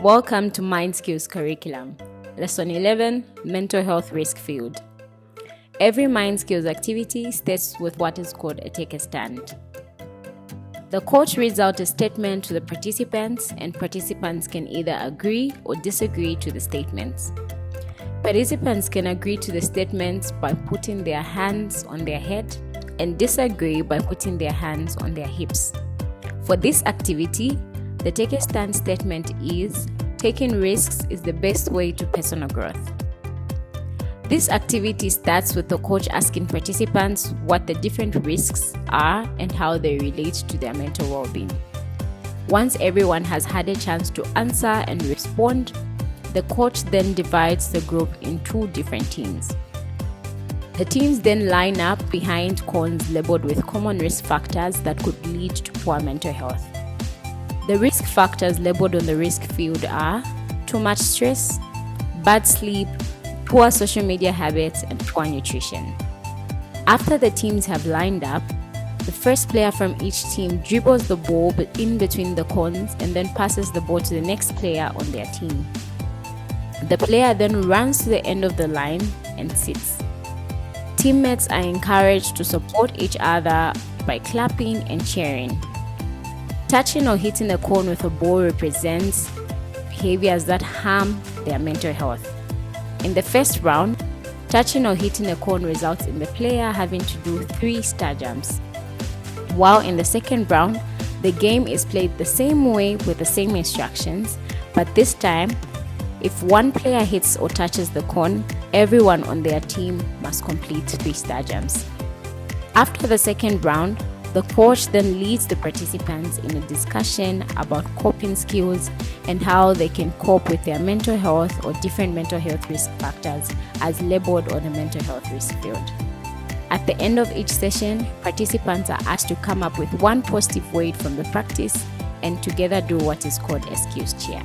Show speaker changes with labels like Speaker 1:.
Speaker 1: Welcome to MindSKILLZ curriculum. Lesson 11, Mental Health Risk Field. Every MindSKILLZ activity starts with what is called a take a stand. The coach reads out a statement to the participants, and participants can either agree or disagree to the statements. Participants can agree to the statements by putting their hands on their head and disagree by putting their hands on their hips. For this activity, the take a stand statement is, taking risks is the best way to personal growth. This activity starts with the coach asking participants what the different risks are and how they relate to their mental well-being. Once everyone has had a chance to answer and respond, the coach then divides the group in two different teams. The teams then line up behind cones labeled with common risk factors that could lead to poor mental health. The risk factors labeled on the risk field are too much stress, bad sleep, poor social media habits, and poor nutrition. After the teams have lined up, the first player from each team dribbles the ball in between the cones and then passes the ball to the next player on their team. The player then runs to the end of the line and sits. Teammates are encouraged to support each other by clapping and cheering. Touching or hitting a cone with a ball represents behaviors that harm their mental health. In the first round, touching or hitting a cone results in the player having to do 3 star jumps. While in the second round, the game is played the same way with the same instructions, but this time, if one player hits or touches the cone, everyone on their team must complete 3 star jumps. After the second round, the coach then leads the participants in a discussion about coping skills and how they can cope with their mental health or different mental health risk factors as labeled on the mental health risk field. At the end of each session, participants are asked to come up with one positive word from the practice and together do what is called a skills chair.